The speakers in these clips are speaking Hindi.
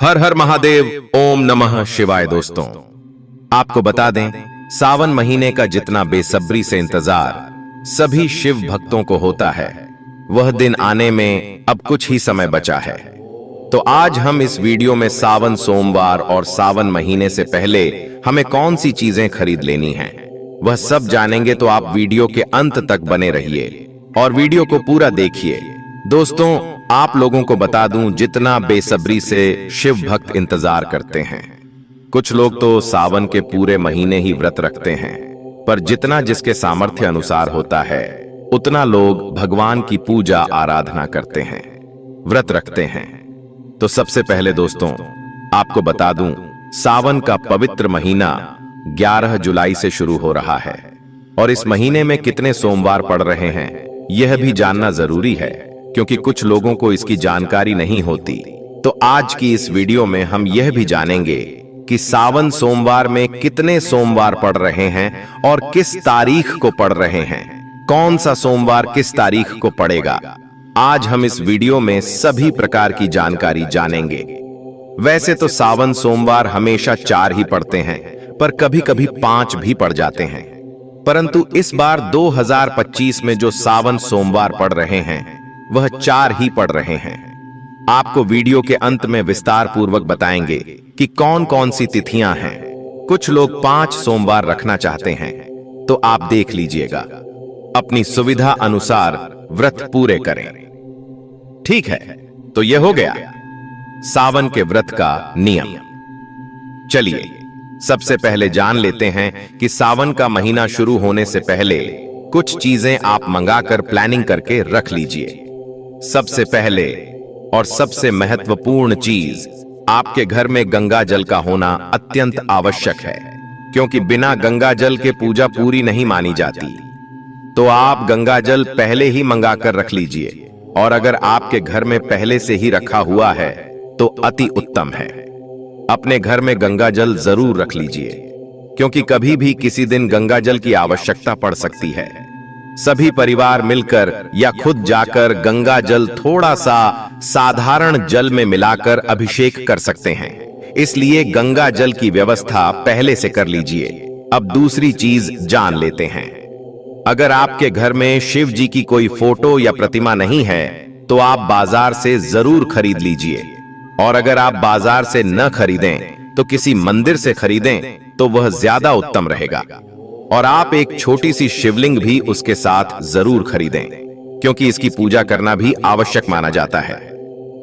हर हर महादेव, ओम नमः शिवाय। दोस्तों, आपको बता दें, सावन महीने का जितना बेसब्री से इंतजार सभी शिव भक्तों को होता है, वह दिन आने में अब कुछ ही समय बचा है। तो आज हम इस वीडियो में सावन सोमवार और सावन महीने से पहले हमें कौन सी चीजें खरीद लेनी हैं, वह सब जानेंगे। तो आप वीडियो के अंत तक बने रहिए और वीडियो को पूरा देखिए। दोस्तों, आप लोगों को बता दूं, जितना बेसब्री से शिव भक्त इंतजार करते हैं, कुछ लोग तो सावन के पूरे महीने ही व्रत रखते हैं, पर जितना जिसके सामर्थ्य अनुसार होता है उतना लोग भगवान की पूजा आराधना करते हैं, व्रत रखते हैं। तो सबसे पहले दोस्तों, आपको बता दूं, सावन का पवित्र महीना 11 जुलाई से शुरू हो रहा है और इस महीने में कितने सोमवार पड़ रहे हैं यह भी जानना जरूरी है, क्योंकि कुछ लोगों को इसकी जानकारी नहीं होती। तो आज की इस वीडियो में हम यह भी जानेंगे कि सावन सोमवार में कितने सोमवार पड़ रहे हैं और किस तारीख को पड़ रहे हैं, कौन सा सोमवार किस तारीख को पड़ेगा। आज हम इस वीडियो में सभी प्रकार की जानकारी जानेंगे। वैसे तो सावन सोमवार हमेशा 4 ही पड़ते हैं, पर कभी कभी 5 भी पड़ जाते हैं, परंतु इस बार 2025 में जो सावन सोमवार पड़ रहे हैं वह 4 ही पड़ रहे हैं। आपको वीडियो के अंत में विस्तार पूर्वक बताएंगे कि कौन कौन सी तिथियां हैं। कुछ लोग 5 सोमवार रखना चाहते हैं, तो आप देख लीजिएगा, अपनी सुविधा अनुसार व्रत पूरे करें। ठीक है, तो यह हो गया सावन के व्रत का नियम। चलिए सबसे पहले जान लेते हैं कि सावन का महीना शुरू होने से पहले कुछ चीजें आप मंगाकर प्लानिंग करके रख लीजिए। सबसे पहले और सबसे महत्वपूर्ण चीज, आपके घर में गंगा जल का होना अत्यंत आवश्यक है, क्योंकि बिना गंगा जल के पूजा पूरी नहीं मानी जाती। तो आप गंगा जल पहले ही मंगाकर रख लीजिए, और अगर आपके घर में पहले से ही रखा हुआ है तो अति उत्तम है। अपने घर में गंगा जल जरूर रख लीजिए, क्योंकि कभी भी किसी दिन गंगा जल की आवश्यकता पड़ सकती है। सभी परिवार मिलकर या खुद जाकर गंगा जल थोड़ा सा साधारण जल में मिलाकर अभिषेक कर सकते हैं, इसलिए गंगा जल की व्यवस्था पहले से कर लीजिए। अब दूसरी चीज जान लेते हैं। अगर आपके घर में शिव जी की कोई फोटो या प्रतिमा नहीं है तो आप बाजार से जरूर खरीद लीजिए, और अगर आप बाजार से न खरीदें तो किसी मंदिर से खरीदें तो वह ज्यादा उत्तम रहेगा। और आप एक छोटी सी शिवलिंग भी उसके साथ जरूर खरीदें, क्योंकि इसकी पूजा करना भी आवश्यक माना जाता है।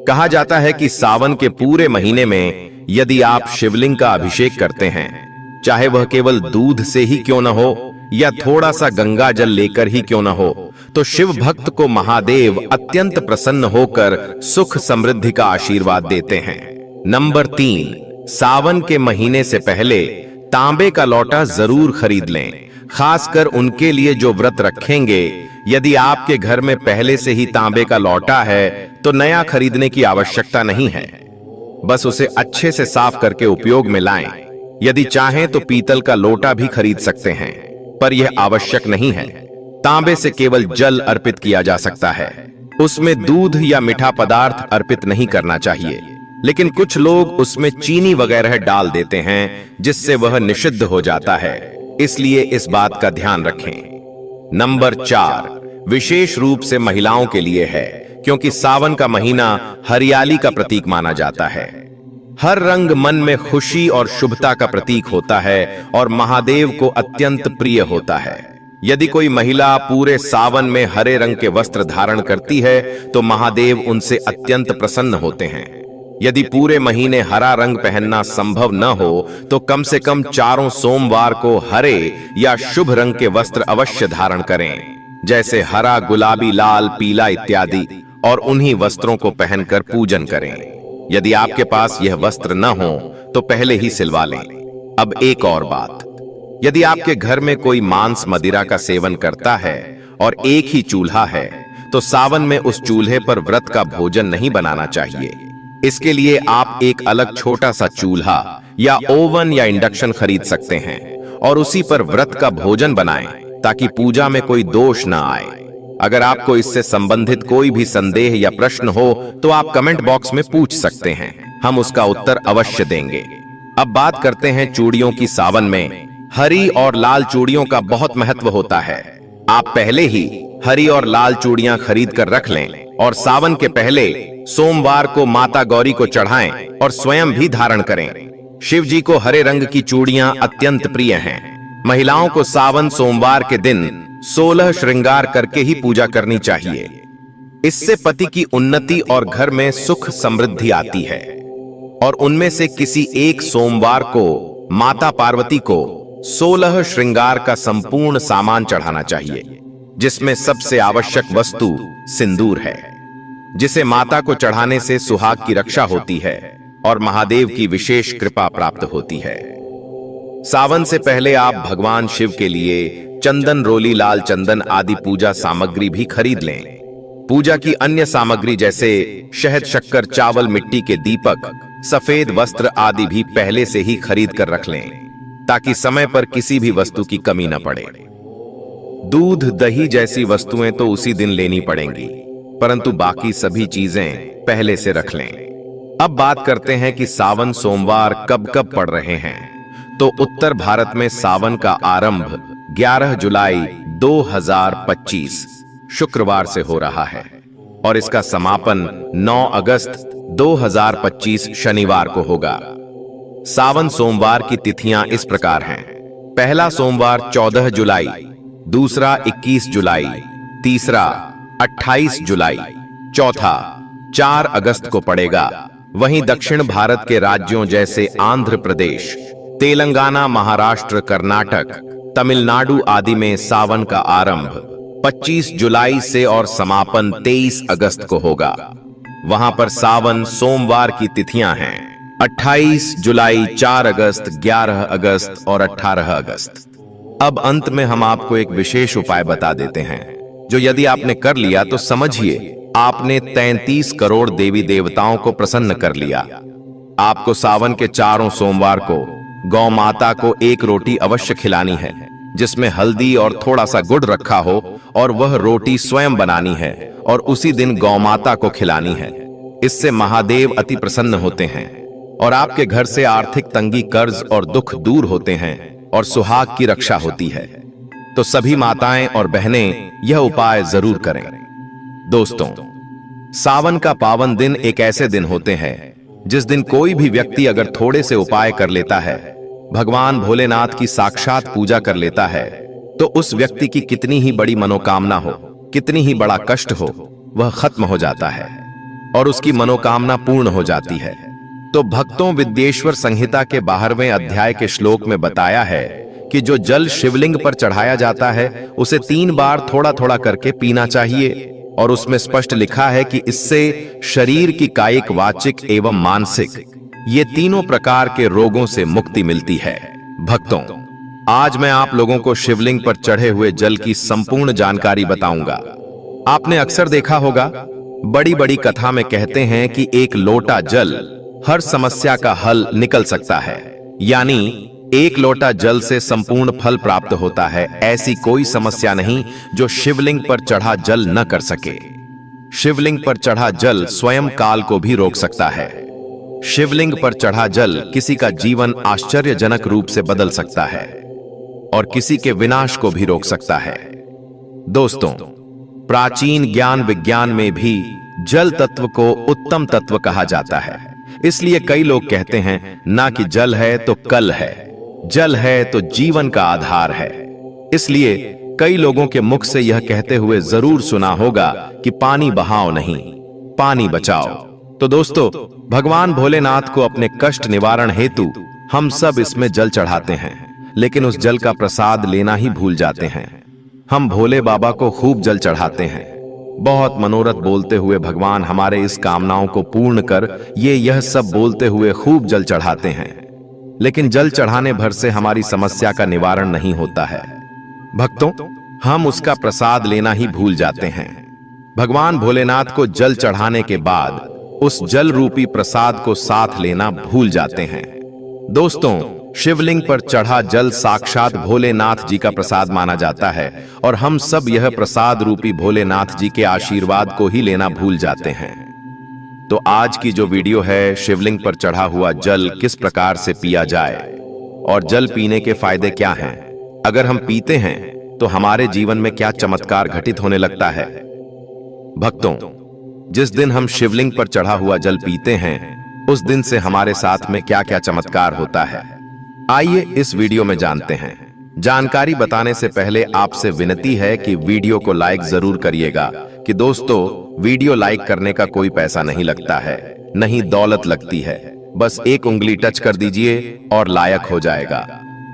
कहा जाता है कि सावन के पूरे महीने में यदि आप शिवलिंग का अभिषेक करते हैं, चाहे वह केवल दूध से ही क्यों न हो या थोड़ा सा गंगा जल लेकर ही क्यों न हो, तो शिव भक्त को महादेव अत्यंत प्रसन्न होकर सुख समृद्धि का आशीर्वाद देते हैं। नंबर 3, सावन के महीने से पहले तांबे का लोटा जरूर खरीद लें, खासकर उनके लिए जो व्रत रखेंगे। यदि आपके घर में पहले से ही तांबे का लोटा है तो नया खरीदने की आवश्यकता नहीं है, बस उसे अच्छे से साफ करके उपयोग में लाएं। यदि चाहें तो पीतल का लोटा भी खरीद सकते हैं, पर यह आवश्यक नहीं है। तांबे से केवल जल अर्पित किया जा सकता है, उसमें दूध या मीठा पदार्थ अर्पित नहीं करना चाहिए। लेकिन कुछ लोग उसमें चीनी वगैरह डाल देते हैं, जिससे वह निषिद्ध हो जाता है, इसलिए इस बात का ध्यान रखें। नंबर 4, विशेष रूप से महिलाओं के लिए है, क्योंकि सावन का महीना हरियाली का प्रतीक माना जाता है। हर रंग मन में खुशी और शुभता का प्रतीक होता है और महादेव को अत्यंत प्रिय होता है। यदि कोई महिला पूरे सावन में हरे रंग के वस्त्र धारण करती है तो महादेव उनसे अत्यंत प्रसन्न होते हैं। यदि पूरे महीने हरा रंग पहनना संभव न हो तो कम से कम 4 सोमवार को हरे या शुभ रंग के वस्त्र अवश्य धारण करें, जैसे हरा, गुलाबी, लाल, पीला इत्यादि, और उन्हीं वस्त्रों को पहनकर पूजन करें। यदि आपके पास यह वस्त्र न हो तो पहले ही सिलवा लें। अब एक और बात, यदि आपके घर में कोई मांस मदिरा का सेवन करता है और एक ही चूल्हा है तो सावन में उस चूल्हे पर व्रत का भोजन नहीं बनाना चाहिए। इसके लिए आप एक अलग छोटा सा चूल्हा या ओवन या इंडक्शन खरीद सकते हैं और उसी पर व्रत का भोजन बनाएं, ताकि पूजा में कोई दोष ना आए। अगर आपको इससे संबंधित कोई भी संदेह या प्रश्न हो तो आप कमेंट बॉक्स में पूछ सकते हैं। हम उसका उत्तर अवश्य देंगे। अब बात करते हैं चूड़ियों की। सावन में हरी और लाल चूड़ियों का बहुत महत्व होता है। आप पहले ही हरी और लाल चूड़ियां खरीद कर रख लें और सावन के पहले सोमवार को माता गौरी को चढ़ाएं और स्वयं भी धारण करें। शिव जी को हरे रंग की चूड़ियां अत्यंत प्रिय हैं। महिलाओं को सावन सोमवार के दिन 16 श्रृंगार करके ही पूजा करनी चाहिए। इससे पति की उन्नति और घर में सुख समृद्धि आती है। और उनमें से किसी एक सोमवार को माता पार्वती को 16 श्रृंगार का संपूर्ण सामान चढ़ाना चाहिए, जिसमें सबसे आवश्यक वस्तु सिंदूर है, जिसे माता को चढ़ाने से सुहाग की रक्षा होती है और महादेव की विशेष कृपा प्राप्त होती है। सावन से पहले आप भगवान शिव के लिए चंदन, रोली, लाल चंदन आदि पूजा सामग्री भी खरीद लें। पूजा की अन्य सामग्री जैसे शहद, शक्कर, चावल, मिट्टी के दीपक, सफेद वस्त्र आदि भी पहले से ही खरीद कर रख लें, ताकि समय पर किसी भी वस्तु की कमी न पड़े। दूध, दही जैसी वस्तुएं तो उसी दिन लेनी पड़ेंगी, परंतु बाकी सभी चीजें पहले से रख लें। अब बात करते हैं कि सावन सोमवार कब कब पड़ रहे हैं। तो उत्तर भारत में सावन का आरंभ 11 जुलाई 2025 शुक्रवार से हो रहा है और इसका समापन 9 अगस्त 2025 शनिवार को होगा। सावन सोमवार की तिथियां इस प्रकार हैं। पहला सोमवार 14 जुलाई, दूसरा 21 जुलाई, तीसरा 28 जुलाई, चौथा 4 अगस्त को पड़ेगा। वहीं दक्षिण भारत के राज्यों जैसे आंध्र प्रदेश, तेलंगाना, महाराष्ट्र, कर्नाटक, तमिलनाडु आदि में सावन का आरंभ 25 जुलाई से और समापन 23 अगस्त को होगा। वहां पर सावन सोमवार की तिथियां हैं 28 जुलाई, 4 अगस्त, 11 अगस्त और 18 अगस्त। अब अंत में हम आपको एक विशेष उपाय बता देते हैं, जो यदि आपने कर लिया तो समझिए आपने 33 करोड़ देवी देवताओं को प्रसन्न कर लिया। आपको सावन के चारों सोमवार को गौ माता को एक रोटी अवश्य खिलानी है, जिसमें हल्दी और थोड़ा सा गुड़ रखा हो, और वह रोटी स्वयं बनानी है और उसी दिन गौ माता को खिलानी है। इससे महादेव अति प्रसन्न होते हैं और आपके घर से आर्थिक तंगी, कर्ज और दुख दूर होते हैं और सुहाग की रक्षा होती है। तो सभी माताएं और बहनें यह उपाय जरूर करें। दोस्तों, सावन का पावन दिन एक ऐसे दिन होते हैं जिस दिन कोई भी व्यक्ति अगर थोड़े से उपाय कर लेता है, भगवान भोलेनाथ की साक्षात पूजा कर लेता है, तो उस व्यक्ति की कितनी ही बड़ी मनोकामना हो, कितनी ही बड़ा कष्ट हो, वह खत्म हो जाता है और उसकी मनोकामना पूर्ण हो जाती है। तो भक्तों, विद्येश्वर संहिता के 12वें अध्याय के श्लोक में बताया है कि जो जल शिवलिंग पर चढ़ाया जाता है उसे 3 बार थोड़ा थोड़ा करके पीना चाहिए, और उसमें स्पष्ट लिखा है कि इससे शरीर की कायिक, वाचिक एवं मानसिक ये तीनों प्रकार के रोगों से मुक्ति मिलती है। भक्तों, आज मैं आप लोगों को शिवलिंग पर चढ़े हुए जल की संपूर्ण जानकारी बताऊंगा। आपने अक्सर देखा होगा, बड़ी बड़ी कथा में कहते हैं कि एक लोटा जल हर समस्या का हल निकल सकता है, यानी एक लोटा जल से संपूर्ण फल प्राप्त होता है। ऐसी कोई समस्या नहीं जो शिवलिंग पर चढ़ा जल न कर सके। शिवलिंग पर चढ़ा जल स्वयं काल को भी रोक सकता है। शिवलिंग पर चढ़ा जल किसी का जीवन आश्चर्यजनक रूप से बदल सकता है और किसी के विनाश को भी रोक सकता है। दोस्तों, प्राचीन ज्ञान विज्ञान में भी जल तत्व को उत्तम तत्व कहा जाता है। इसलिए कई लोग कहते हैं ना कि जल है तो कल है, जल है तो जीवन का आधार है। इसलिए कई लोगों के मुख से यह कहते हुए जरूर सुना होगा कि पानी बहाओ नहीं, पानी बचाओ। तो दोस्तों, भगवान भोलेनाथ को अपने कष्ट निवारण हेतु हम सब इसमें जल चढ़ाते हैं, लेकिन उस जल का प्रसाद लेना ही भूल जाते हैं। हम भोले बाबा को खूब जल चढ़ाते हैं, बहुत मनोरथ बोलते हुए भगवान हमारे इस कामनाओं को पूर्ण कर यह सब बोलते हुए खूब जल चढ़ाते हैं, लेकिन जल चढ़ाने भर से हमारी समस्या का निवारण नहीं होता है। भक्तों, हम उसका प्रसाद लेना ही भूल जाते हैं। भगवान भोलेनाथ को जल चढ़ाने के बाद उस जल रूपी प्रसाद को साथ लेना भूल जाते हैं। दोस्तों, शिवलिंग पर चढ़ा जल साक्षात भोलेनाथ जी का प्रसाद माना जाता है और हम सब यह प्रसाद रूपी भोलेनाथ जी के आशीर्वाद को ही लेना भूल जाते हैं। तो आज की जो वीडियो है, शिवलिंग पर चढ़ा हुआ जल किस प्रकार से पिया जाए और जल पीने के फायदे क्या हैं। अगर हम पीते हैं तो हमारे जीवन में क्या चमत्कार घटित होने लगता है। भक्तों, जिस दिन हम शिवलिंग पर चढ़ा हुआ जल पीते हैं उस दिन से हमारे साथ में क्या क्या चमत्कार होता है, आइए इस वीडियो में जानते हैं। जानकारी बताने से पहले आपसे विनती है कि वीडियो को लाइक जरूर करिएगा कि दोस्तों, वीडियो लाइक करने का कोई पैसा नहीं लगता है, नहीं दौलत लगती है। बस एक उंगली टच कर दीजिए और लायक हो जाएगा।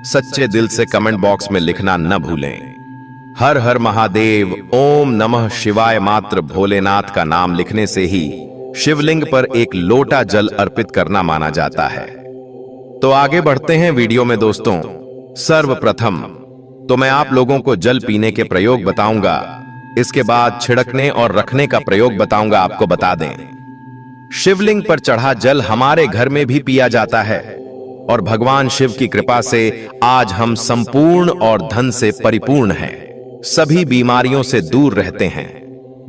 सच्चे दिल से कमेंट बॉक्स में लिखना न भूलें। हर हर महादेव, ओम नमः शिवाय मात्र भोलेनाथ का नाम लिखने से ही शिवलिंग पर एक लोटा जल अर्पित करना माना जाता है। तो आगे बढ़ते हैं वीडियो में दोस्तों। सर्वप्रथम तो मैं आप लोगों को जल पीने के प्रयोग बताऊंगा, इसके बाद छिड़कने और रखने का प्रयोग बताऊंगा। आपको बता दें, शिवलिंग पर चढ़ा जल हमारे घर में भी पिया जाता है और भगवान शिव की कृपा से आज हम संपूर्ण और धन से परिपूर्ण हैं, सभी बीमारियों से दूर रहते हैं।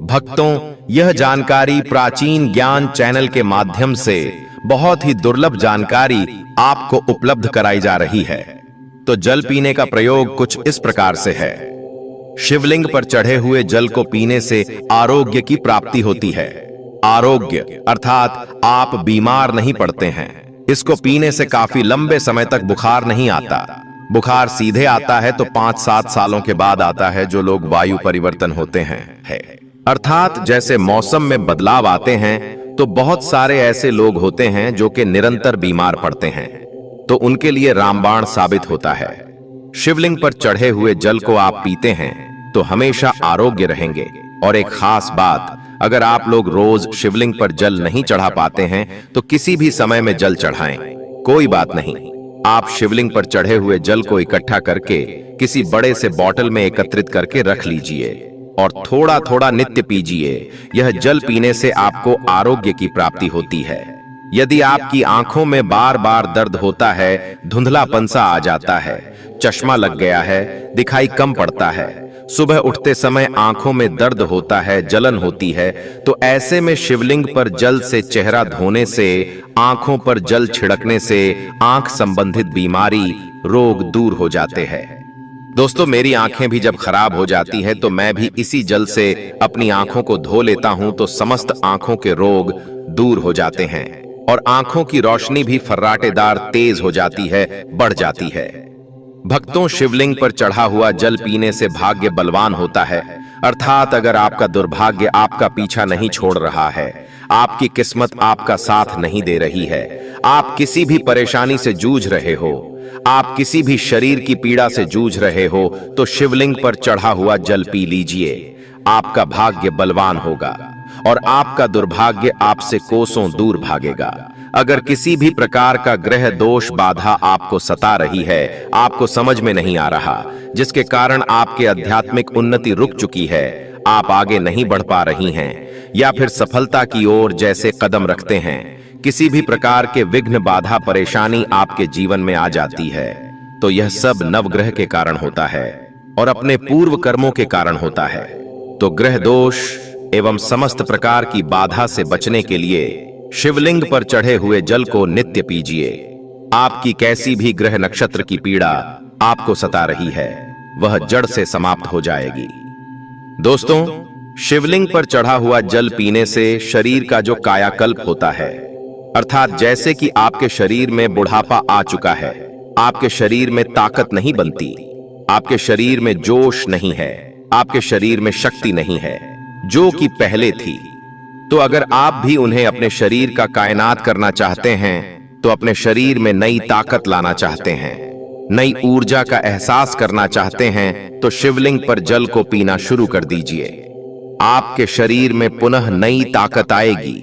भक्तों, यह जानकारी प्राचीन ज्ञान चैनल के माध्यम से बहुत ही दुर्लभ जानकारी आपको उपलब्ध कराई जा रही है। तो जल पीने का प्रयोग कुछ इस प्रकार से है। शिवलिंग पर चढ़े हुए जल को पीने से आरोग्य की प्राप्ति होती है। आरोग्य अर्थात आप बीमार नहीं पड़ते हैं। इसको पीने से काफी लंबे समय तक बुखार नहीं आता। बुखार सीधे आता है तो 5-7 सालों के बाद आता है, जो लोग वायु परिवर्तन होते हैं अर्थात जैसे मौसम में बदलाव आते हैं तो बहुत सारे ऐसे लोग होते हैं जो कि निरंतर बीमार पड़ते हैं, तो उनके लिए रामबाण साबित होता है। शिवलिंग पर चढ़े हुए जल को आप पीते हैं तो हमेशा आरोग्य रहेंगे। और एक खास बात, अगर आप लोग रोज शिवलिंग पर जल नहीं चढ़ा पाते हैं तो किसी भी समय में जल चढ़ाएं, कोई बात नहीं। आप शिवलिंग पर चढ़े हुए जल को इकट्ठा करके किसी बड़े से बोतल में एकत्रित करके रख लीजिए और थोड़ा थोड़ा नित्य पीजिए। यह जल पीने से आपको आरोग्य की प्राप्ति होती है। यदि आपकी आंखों में बार बार दर्द होता है, धुंधलापन सा आ जाता है, चश्मा लग गया है, दिखाई कम पड़ता है, सुबह उठते समय आंखों में दर्द होता है, जलन होती है, तो ऐसे में शिवलिंग पर जल से चेहरा धोने से, आंखों पर जल छिड़कने से आंख संबंधित बीमारी, रोग दूर हो जाते हैं। दोस्तों, मेरी आंखें भी जब खराब हो जाती है तो मैं भी इसी जल से अपनी आंखों को धो लेता हूं, तो समस्त आंखों के रोग दूर हो जाते हैं और आंखों की रोशनी भी फर्राटेदार तेज हो जाती है, बढ़ जाती है। भक्तों, शिवलिंग पर चढ़ा हुआ जल पीने से भाग्य बलवान होता है। अर्थात अगर आपका दुर्भाग्य आपका पीछा नहीं छोड़ रहा है, आपकी किस्मत आपका साथ नहीं दे रही है, आप किसी भी परेशानी से जूझ रहे हो, आप किसी भी शरीर की पीड़ा से जूझ रहे हो, तो शिवलिंग पर चढ़ा हुआ जल पी लीजिए। आपका भाग्य बलवान होगा और आपका दुर्भाग्य आपसे कोसों दूर भागेगा। अगर किसी भी प्रकार का ग्रह दोष बाधा आपको सता रही है, आपको समझ में नहीं आ रहा, जिसके कारण आपके आध्यात्मिक उन्नति रुक चुकी है, आप आगे नहीं बढ़ पा रही हैं, या फिर सफलता की ओर जैसे कदम रखते हैं, किसी भी प्रकार के विघ्न बाधा परेशानी आपके जीवन में आ जाती है, तो यह सब नवग्रह के कारण होता है और अपने पूर्व कर्मों के कारण होता है। तो ग्रह दोष एवं समस्त प्रकार की बाधा से बचने के लिए शिवलिंग पर चढ़े हुए जल को नित्य पीजिए। आपकी कैसी भी ग्रह नक्षत्र की पीड़ा आपको सता रही है, वह जड़ से समाप्त हो जाएगी। दोस्तों, शिवलिंग पर चढ़ा हुआ जल पीने से शरीर का जो कायाकल्प होता है, अर्थात जैसे कि आपके शरीर में बुढ़ापा आ चुका है, आपके शरीर में ताकत नहीं बनती, आपके शरीर में जोश नहीं है, आपके शरीर में शक्ति नहीं है जो कि पहले थी, तो अगर आप भी उन्हें अपने शरीर का कायनात करना चाहते हैं, तो अपने शरीर में नई ताकत लाना चाहते हैं, नई ऊर्जा का एहसास करना चाहते हैं, तो शिवलिंग पर जल को पीना शुरू कर दीजिए। आपके शरीर में पुनः नई ताकत आएगी।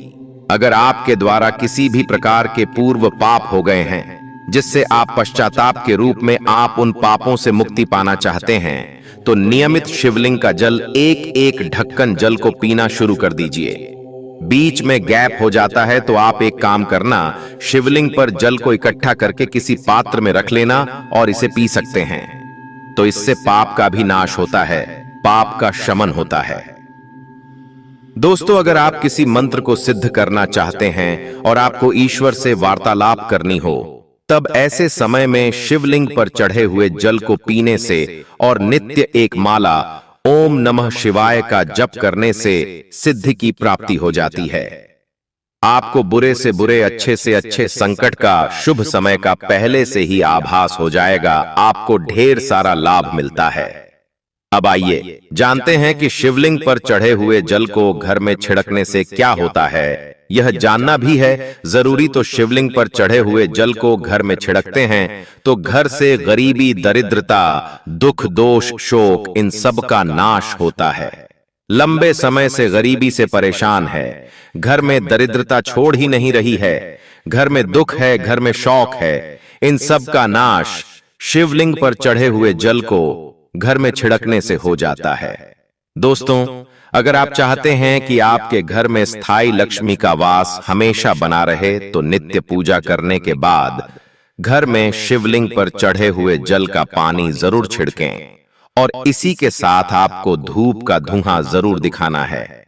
अगर आपके द्वारा किसी भी प्रकार के पूर्व पाप हो गए हैं, जिससे आप पश्चाताप के रूप में आप उन पापों से मुक्ति पाना चाहते हैं, तो नियमित शिवलिंग का जल एक एक ढक्कन जल को पीना शुरू कर दीजिए। बीच में गैप हो जाता है तो आप एक काम करना, शिवलिंग पर जल को इकट्ठा करके किसी पात्र में रख लेना और इसे पी सकते हैं। तो इससे पाप का भी नाश होता है, पाप का शमन होता है। दोस्तों, अगर आप किसी मंत्र को सिद्ध करना चाहते हैं और आपको ईश्वर से वार्तालाप करनी हो, तब ऐसे समय में शिवलिंग पर चढ़े हुए जल को पीने से और नित्य एक माला ओम नमः शिवाय का जप करने से सिद्धि की प्राप्ति हो जाती है। आपको बुरे से बुरे, अच्छे से अच्छे संकट का, शुभ समय का पहले से ही आभास हो जाएगा। आपको ढेर सारा लाभ मिलता है। अब आइए जानते हैं कि शिवलिंग पर चढ़े हुए जल को घर में छिड़कने से क्या होता है। यह जानना भी है जरूरी। तो शिवलिंग पर चढ़े हुए जल को घर में छिड़कते हैं तो घर से गरीबी, दरिद्रता, दुख, दोष, शोक, इन सब का नाश होता है। लंबे समय से गरीबी से परेशान है, घर में दरिद्रता छोड़ ही नहीं रही है, घर में दुख है, घर में शौक है, इन सब का नाश शिवलिंग पर चढ़े हुए जल को घर में छिड़कने से हो जाता है। दोस्तों, अगर आप चाहते हैं कि आपके घर में स्थायी लक्ष्मी का वास हमेशा बना रहे, तो नित्य पूजा करने के बाद घर में शिवलिंग पर चढ़े हुए जल का पानी जरूर छिड़कें और इसी के साथ आपको धूप का धुआं जरूर दिखाना है,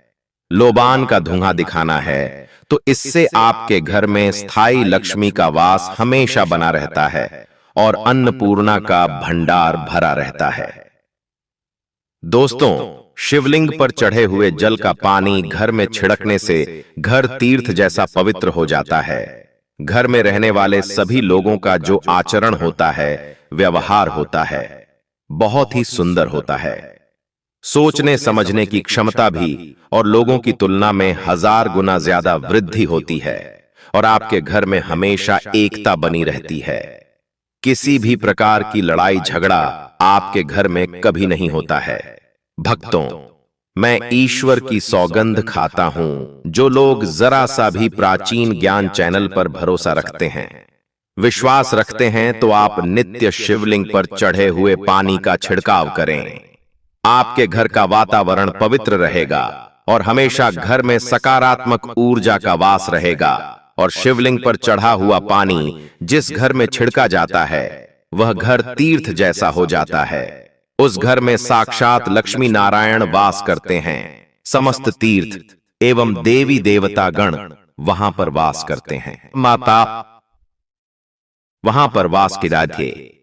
लोबान का धुआं दिखाना है। तो इससे आपके घर में स्थायी लक्ष्मी का वास हमेशा बना रहता है और अन्नपूर्णा का भंडार भरा रहता है। दोस्तों, शिवलिंग पर चढ़े हुए जल का पानी घर में छिड़कने से घर तीर्थ जैसा पवित्र हो जाता है। घर में रहने वाले सभी लोगों का जो आचरण होता है, व्यवहार होता है, बहुत ही सुंदर होता है। सोचने समझने की क्षमता भी और लोगों की तुलना में 1000 गुना ज्यादा वृद्धि होती है और आपके घर में हमेशा एकता बनी रहती है। किसी भी प्रकार की लड़ाई झगड़ा आपके घर में कभी नहीं होता है। भक्तों, मैं ईश्वर की सौगंध खाता हूं, जो लोग जरा सा भी प्राचीन ज्ञान चैनल पर भरोसा रखते हैं, विश्वास रखते हैं, तो आप नित्य शिवलिंग पर चढ़े हुए पानी का छिड़काव करें। आपके घर का वातावरण पवित्र रहेगा और हमेशा घर में सकारात्मक ऊर्जा का वास रहेगा। और शिवलिंग पर चढ़ा हुआ पानी जिस घर में छिड़का जाता है, वह घर तीर्थ जैसा हो जाता है। उस घर में साक्षात लक्ष्मी नारायण वास करते हैं। समस्त तीर्थ एवं देवी देवता गण वहां पर वास करते हैं। माता वहां पर वास की राधे।